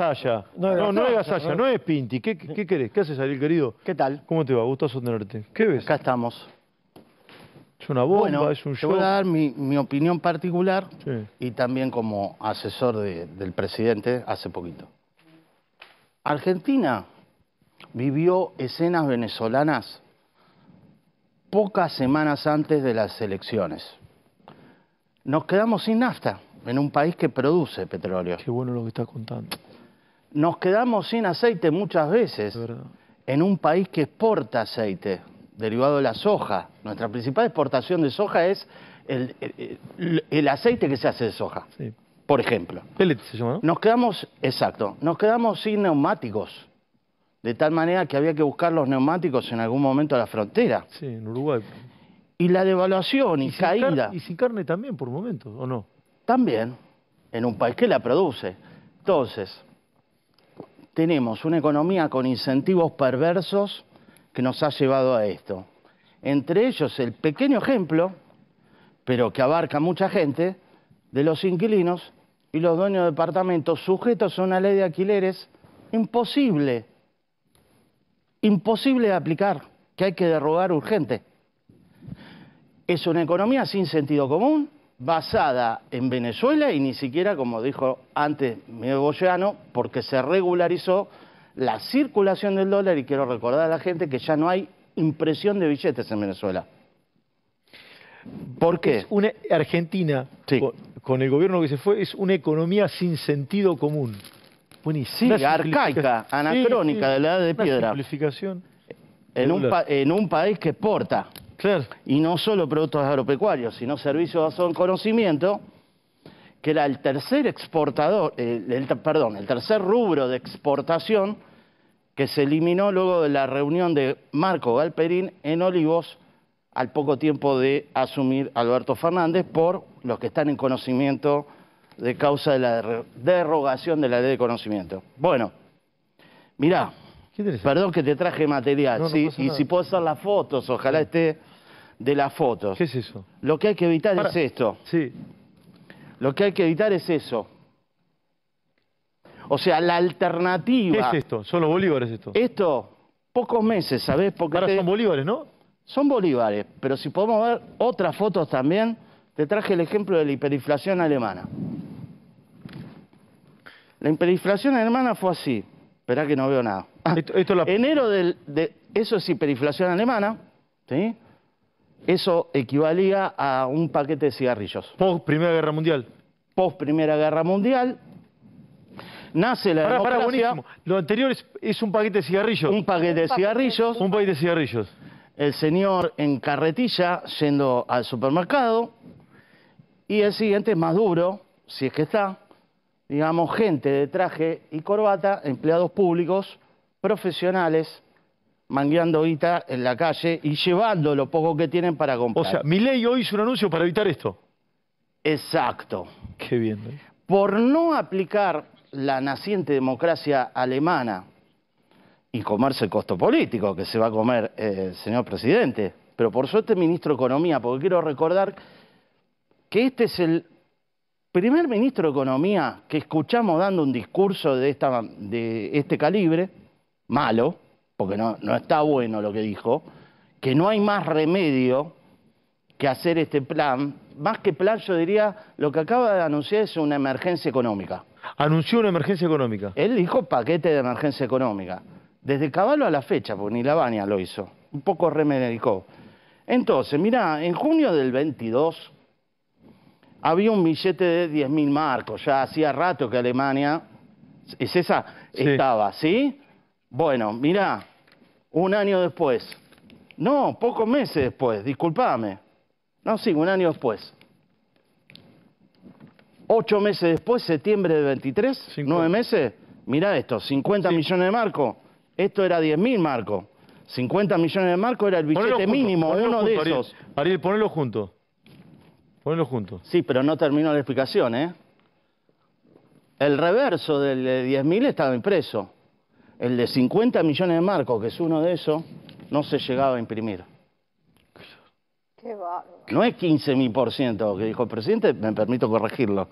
Gasalla. No es Gasalla, no es Pinti. ¿Qué querés? ¿Qué haces, Ariel, querido? ¿Qué tal? ¿Cómo te va? Gustazo tenerte. ¿Qué ves? Acá estamos. ¿Es una bomba? Bueno, ¿Es un te show? voy a dar mi opinión particular Sí. y también como asesor del presidente hace poquito. Argentina vivió escenas venezolanas pocas semanas antes de las elecciones. Nos quedamos sin nafta en un país que produce petróleo. Qué bueno lo que estás contando. Nos quedamos sin aceite muchas veces De verdad. en un país que exporta aceite derivado de la soja. Nuestra principal exportación de soja es el aceite que se hace de soja, Sí. por ejemplo. Pellet se llama, ¿no? Nos quedamos sin neumáticos, de tal manera que había que buscar los neumáticos en algún momento a la frontera. Sí, en Uruguay. Y la devaluación y caída Y sin carne también, por momentos, ¿o no? también en un país que la produce. Entonces, tenemos una economía con incentivos perversos que nos ha llevado a esto. Entre ellos el pequeño ejemplo, pero que abarca mucha gente, de los inquilinos y los dueños de departamentos sujetos a una ley de alquileres imposible de aplicar, que hay que derogar urgente. Es una economía sin sentido común, basada en Venezuela y ni siquiera, como dijo antes Miguel Boyano, porque se regularizó la circulación del dólar y quiero recordar a la gente que ya no hay impresión de billetes en Venezuela. ¿Por qué? Es una Argentina, Sí. con el gobierno que se fue, es una economía sin sentido común. Buenísimo. Sí, arcaica, anacrónica, de la edad de piedra. Una simplificación. En un país que exporta, Claro. y no solo productos agropecuarios, sino servicios basados en conocimiento, que era el tercer exportador, el tercer rubro de exportación que se eliminó luego de la reunión de Marco Galperín en Olivos al poco tiempo de asumir Alberto Fernández por los que están en conocimiento de causa de la derogación de la ley de conocimiento. Bueno, mirá, ¿Qué tenés? perdón que te traje material, No ¿sí? pasa Y nada. si puedo hacer las fotos, ojalá esté de las fotos. ¿Qué es eso? Lo que hay que evitar Para. es esto. Sí. Lo que hay que evitar es eso. O sea, la ¿Qué alternativa. es esto? ¿Son los bolívares esto? Esto, pocos meses, ¿sabés? Porque Ahora son bolívares, ¿no? son bolívares, pero si podemos ver otras fotos también, te traje el ejemplo de la hiperinflación alemana. La hiperinflación alemana fue así. Esperá que no veo nada. Esto es la... Enero eso es hiperinflación alemana, ¿sí? Eso equivalía a un paquete de cigarrillos. Post Primera Guerra Mundial. Post Primera Guerra Mundial, nace la Pará, democracia, buenísimo. Lo anterior es un paquete de cigarrillos. un paquete de cigarrillos, Un paquete de cigarrillos. el señor en carretilla yendo al supermercado, y el siguiente es más duro, si es que está, digamos, gente de traje y corbata, empleados públicos, profesionales, mangueando guita en la calle y llevando lo poco que tienen para comprar. O sea, Milei hoy hizo un anuncio para evitar esto. Exacto. Qué bien. Por no aplicar la naciente democracia alemana y comerse el costo político que se va a comer el señor presidente, pero por suerte ministro de Economía, porque quiero recordar que este es el primer ministro de Economía que escuchamos dando un discurso de este calibre, malo, porque no está bueno lo que dijo, que no hay más remedio que hacer este plan. Más que plan, yo diría, lo que acaba de anunciar es una emergencia económica. Anunció una emergencia económica. Él dijo paquete de emergencia económica. Desde Caballo a la fecha, porque ni la Baña lo hizo. Un poco remedicó. Entonces, mirá, en junio del 22 había un billete de 10.000 marcos. Ya hacía rato que Alemania estaba, ¿sí? Bueno, mirá, un año después. No, pocos meses después, discúlpame. No, sí, un año después. 8 meses después, septiembre de 23, 9 meses, mirá esto, 50 millones de marcos. Esto era 10.000 marcos. 50 millones de marcos era el billete mínimo, uno de esos. Ariel, ponelo junto. Ponelo junto. Sí, pero no terminó la explicación, ¿eh? El reverso del de 10.000 estaba impreso. El de 50 millones de marcos, que es uno de esos, no se llegaba a imprimir. Qué bárbaro. No es 15.000% que dijo el presidente, me permito corregirlo.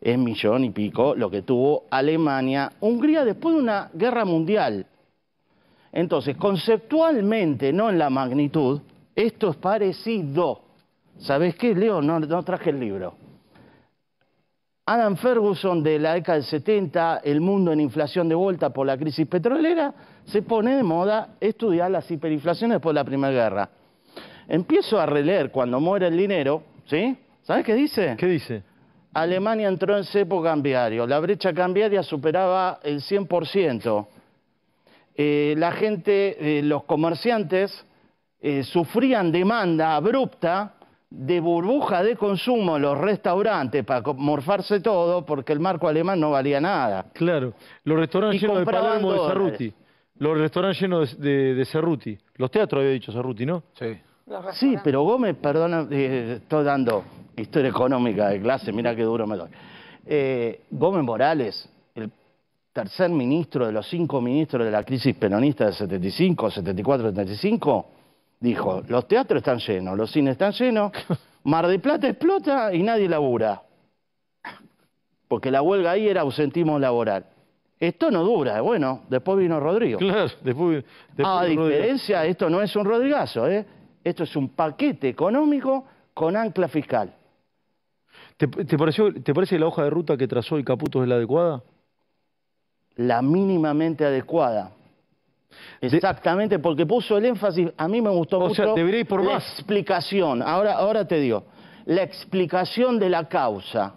es 1,5 millones lo que tuvo Alemania, Hungría después de una guerra mundial. Entonces, conceptualmente, no en la magnitud, esto es parecido. ¿Sabés qué, Leo? No traje el libro. Adam Ferguson, de la década del 70, El mundo en inflación de vuelta por la crisis petrolera, se pone de moda estudiar las hiperinflaciones después de la Primera Guerra. Empiezo a releer cuando muere el dinero, ¿sí? ¿Sabés qué dice? ¿Qué dice? Alemania entró en cepo cambiario, la brecha cambiaria superaba el 100%. La gente, los comerciantes, sufrían demanda abrupta de burbuja de consumo en los restaurantes para morfarse todo porque el marco alemán no valía nada. Claro, los restaurantes llenos de Palermo de Cerruti. Los restaurantes llenos de Cerruti. Los teatros había dicho Cerruti, ¿no? Sí. Sí, pero Gómez, perdona, estoy dando historia económica de clase, mira qué duro me doy. Gómez Morales, el tercer ministro de los 5 ministros de la crisis peronista del 75, 74, 75, dijo, los teatros están llenos, los cines están llenos, Mar del Plata explota y nadie labura. Porque la huelga ahí era ausentismo laboral. Esto no dura, bueno, después vino Rodrigo. Claro, después A diferencia, esto no es un Rodrigazo, esto es un paquete económico con ancla fiscal. ¿Te parece que la hoja de ruta que trazó el Caputo es la adecuada? La mínimamente adecuada. Exactamente, porque puso el énfasis, a mí me gustó mucho sea, debería ir por la más. explicación. Ahora te digo, la explicación de la causa.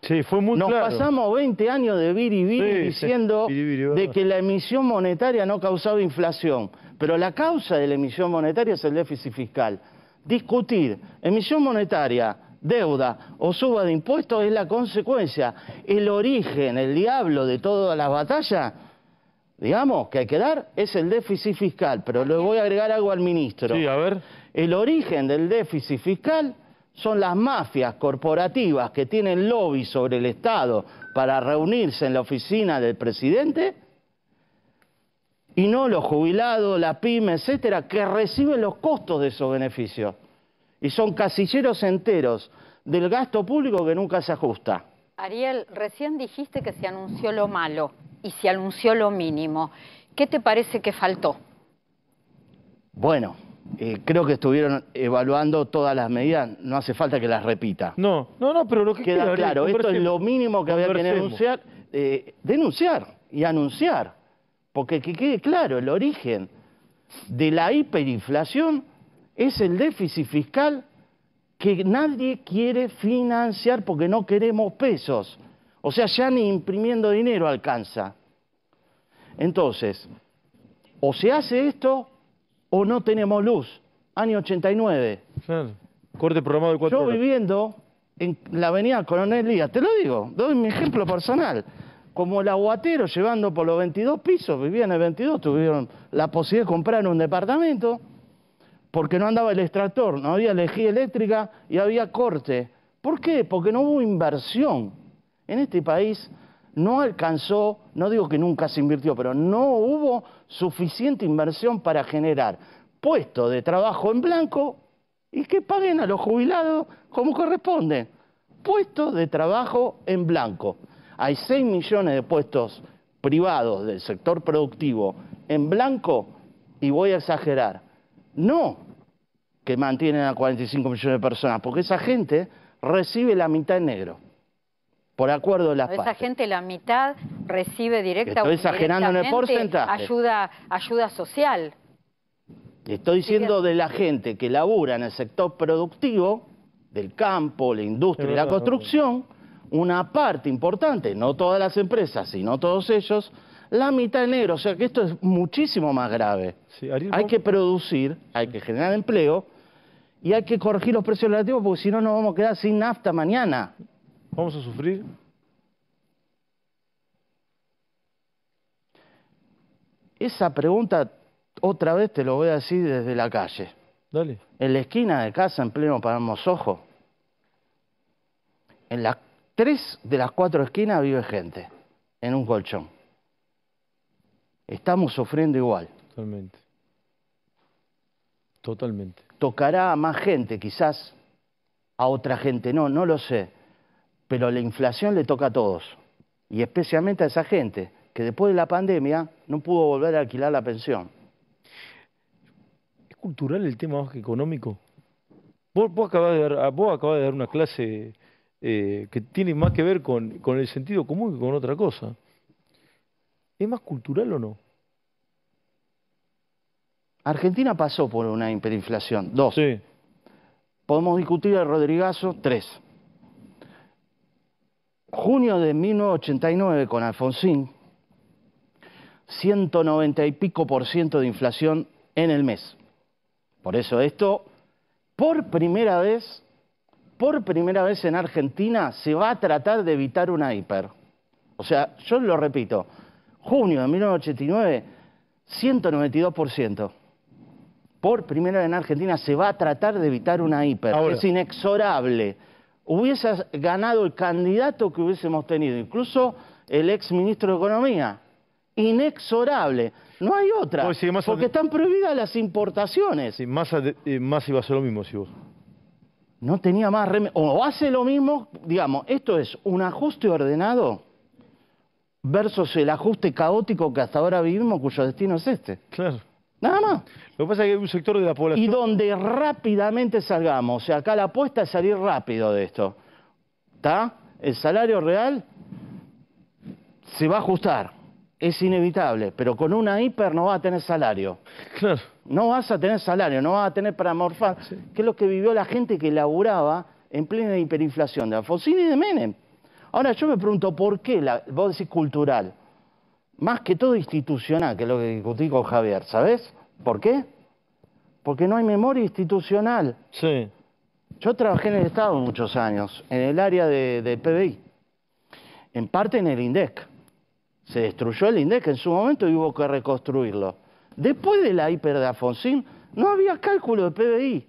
Sí, fue muy Nos claro. pasamos 20 años de biribiri Sí, diciendo de que la emisión monetaria no causaba inflación. Pero la causa de la emisión monetaria es el déficit fiscal. Discutir emisión monetaria, deuda o suba de impuestos es la consecuencia. El origen, el diablo de todas las batallas, digamos, que hay que dar, es el déficit fiscal. Pero le voy a agregar algo al ministro. Sí, a ver. El origen del déficit fiscal son las mafias corporativas que tienen lobby sobre el Estado para reunirse en la oficina del presidente y no los jubilados, la pyme, etcétera, que reciben los costos de esos beneficios. Y son casilleros enteros del gasto público que nunca se ajusta. Ariel, recién dijiste que se anunció lo malo y se anunció lo mínimo. ¿Qué te parece que faltó? Bueno, creo que estuvieron evaluando todas las medidas, no hace falta que las repita. No, pero lo que queda claro, esto es lo mínimo que había que denunciar, denunciar y anunciar. Porque que quede claro, el origen de la hiperinflación es el déficit fiscal que nadie quiere financiar porque no queremos pesos. O sea, ya ni imprimiendo dinero alcanza. Entonces, o se hace esto o no tenemos luz. Año 89. Claro. Corte programado de 4 Yo horas. viviendo en la avenida Coronel Díaz, te lo digo, doy mi ejemplo personal. Como el aguatero llevando por los 22 pisos, vivía en el 22, tuvieron la posibilidad de comprar un departamento porque no andaba el extractor, no había energía eléctrica y había corte. ¿Por qué? Porque no hubo inversión. En este país no alcanzó, no digo que nunca se invirtió, pero no hubo suficiente inversión para generar puestos de trabajo en blanco y que paguen a los jubilados como corresponde. Puestos de trabajo en blanco. Hay 6 millones de puestos privados del sector productivo en blanco, y voy a exagerar, no que mantienen a 45 millones de personas, porque esa gente recibe la mitad en negro, por acuerdo de las partes. Esa gente, la mitad, recibe directa o Estoy exagerando en el porcentaje. ayuda social. Estoy diciendo de la gente que labura en el sector productivo, del campo, la industria y la construcción, una parte importante, no todas las empresas, sino todos ellos, la mitad en negro. O sea que esto es muchísimo más grave. Sí, Ariel, hay que producir, hay que generar empleo y hay que corregir los precios relativos porque si no nos vamos a quedar sin nafta mañana. ¿Vamos a sufrir? Esa pregunta, otra vez te lo voy a decir desde la calle. Dale. En la esquina de casa, en pleno Palmos Ojo, en las 3 de las 4 esquinas vive gente, en un colchón. Estamos sufriendo igual. Totalmente. Totalmente. Tocará a más gente, quizás a otra gente, no lo sé. pero la inflación le toca a todos, y especialmente a esa gente que después de la pandemia no pudo volver a alquilar la pensión. ¿Es cultural el tema más que económico? Vos acabás de dar una clase que tiene más que ver con el sentido común que con otra cosa. ¿Es más cultural o no? Argentina pasó por una hiperinflación. 2. Sí. Podemos discutir el Rodrigazo. 3. Junio de 1989 con Alfonsín, 190 y pico % de inflación en el mes. Por eso esto, por primera vez en Argentina se va a tratar de evitar una hiper. O sea, yo lo repito, junio de 1989, 192%. Por primera vez en Argentina se va a tratar de evitar una hiper. Ahora, es inexorable. Hubiese ganado el candidato que hubiésemos tenido, incluso el ex ministro de Economía. Inexorable. No hay otra. Porque están prohibidas las importaciones. Sí, Massa iba a hacer lo mismo, si vos. No tenía más remedio. O hace lo mismo, digamos, esto es un ajuste ordenado versus el ajuste caótico que hasta ahora vivimos, cuyo destino es este. Claro. Nada más. Lo que pasa es que hay un sector de la población... Y donde rápidamente salgamos. O sea, acá la apuesta es salir rápido de esto. ¿Está? El salario real se va a ajustar. Es inevitable. Pero con una hiper no vas a tener salario. Claro. No vas a tener salario, no vas a tener para morfar. Sí. Que es lo que vivió la gente que laburaba en plena hiperinflación de Alfonsín y de Menem. Ahora yo me pregunto, ¿por qué? Vos decís cultural. Más que todo institucional, que es lo que discutí con Javier, ¿sabés? ¿Por qué? Porque no hay memoria institucional. Sí. Yo trabajé en el Estado muchos años, en el área de PBI. En parte en el INDEC. Se destruyó el INDEC en su momento y hubo que reconstruirlo. Después de la hiper de Alfonsín, no había cálculo de PBI.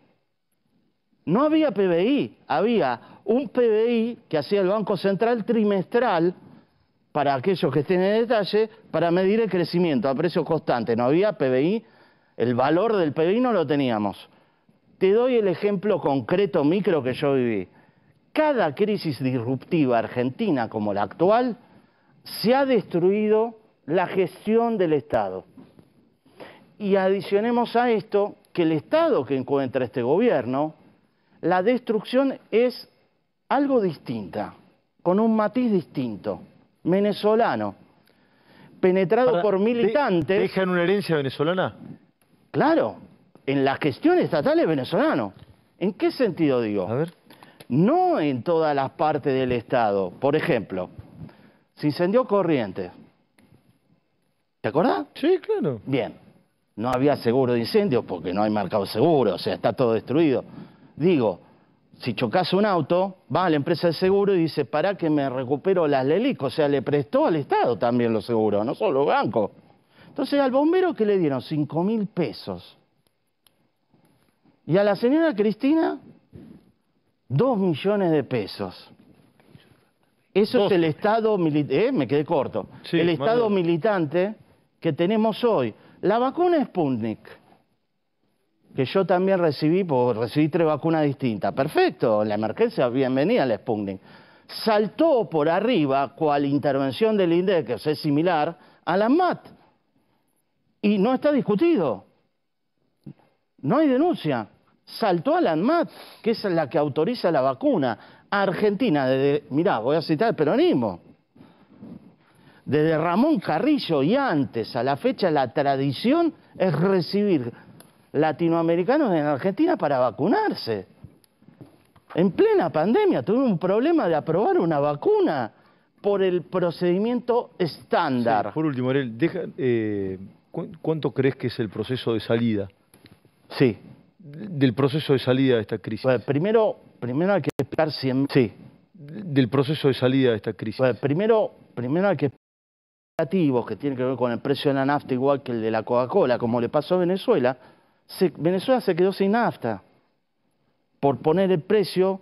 No había PBI. Había un PBI que hacía el Banco Central trimestral, para aquellos que estén en detalle, para medir el crecimiento a precio constante. No había PBI, el valor del PBI no lo teníamos. Te doy el ejemplo concreto micro que yo viví. Cada crisis disruptiva argentina como la actual, se ha destruido la gestión del Estado. Y adicionemos a esto que el Estado que encuentra este gobierno, la destrucción es algo distinta, con un matiz distinto. Venezolano, penetrado por militantes... ¿Dejan una herencia venezolana? Claro, en la gestión estatal es venezolano. ¿En qué sentido digo? A ver. No en todas las partes del Estado. Por ejemplo, se incendió Corrientes. ¿Te acordás? Sí, claro. Bien, no había seguro de incendio porque no hay mercado de seguro, o sea, está todo destruido. Digo... Si chocas un auto, va a la empresa de seguro y dice, para que me recupero las LELIC. O sea, le prestó al Estado también los seguros, no solo el banco. Entonces, al bombero que le dieron 5.000 pesos. Y a la señora Cristina, 2 millones de pesos. Eso es el Estado militante. Me quedé corto. Sí, el Estado militante que tenemos hoy. La vacuna Sputnik, que yo también recibí, porque recibí 3 vacunas distintas. Perfecto, la emergencia, bienvenida la Sputnik. Saltó por arriba, cual intervención del INDEC, que es similar, a la ANMAT. Y no está discutido. No hay denuncia. Saltó a la ANMAT, que es la que autoriza la vacuna. A Argentina, mirá, voy a citar el peronismo. Desde Ramón Carrillo y antes, a la fecha, la tradición es recibir latinoamericanos en Argentina para vacunarse. En plena pandemia tuvimos un problema de aprobar una vacuna por el procedimiento estándar. Sí, por último, Ariel, ¿cuánto crees que es el proceso de salida? Sí. Del proceso de salida de esta crisis. Bueno, primero hay que explicar sí. Del proceso de salida de esta crisis. Bueno, primero hay que explicar que tienen que ver con el precio de la nafta igual que el de la Coca-Cola, como le pasó a Venezuela. Venezuela se quedó sin nafta por poner el precio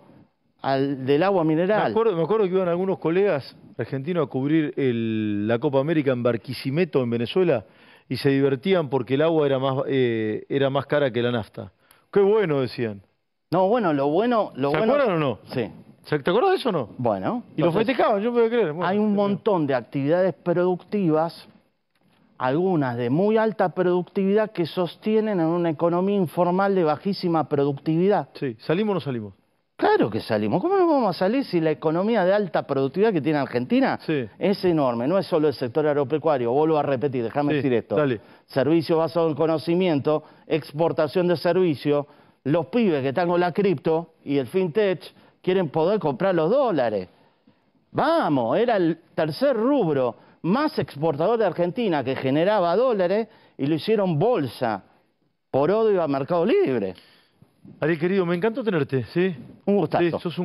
del agua mineral. Me acuerdo que iban algunos colegas argentinos a cubrir la Copa América en Barquisimeto, en Venezuela, y se divertían porque el agua era más cara que la nafta. ¡Qué bueno!, decían. No, bueno, lo bueno... ¿Se acuerdan o no? Sí. ¿Te acordás de eso o no? Bueno. Y lo entonces, festejaban, yo me voy a creer. Bueno, hay un montón de actividades productivas, algunas de muy alta productividad, que sostienen en una economía informal de bajísima productividad. Sí, ¿salimos o no salimos? Claro que salimos. ¿Cómo no vamos a salir si la economía de alta productividad que tiene Argentina es enorme? No es solo el sector agropecuario. Vuelvo a repetir, déjame decir esto. Dale. Servicio basado en conocimiento, exportación de servicios. Los pibes que están con la cripto y el fintech quieren poder comprar los dólares. Vamos, era el tercer rubro más exportador de Argentina que generaba dólares y lo hicieron bolsa. Por odio a Mercado Libre. Ariel, querido, me encantó tenerte, ¿sí? Un gustazo. Sí, sos un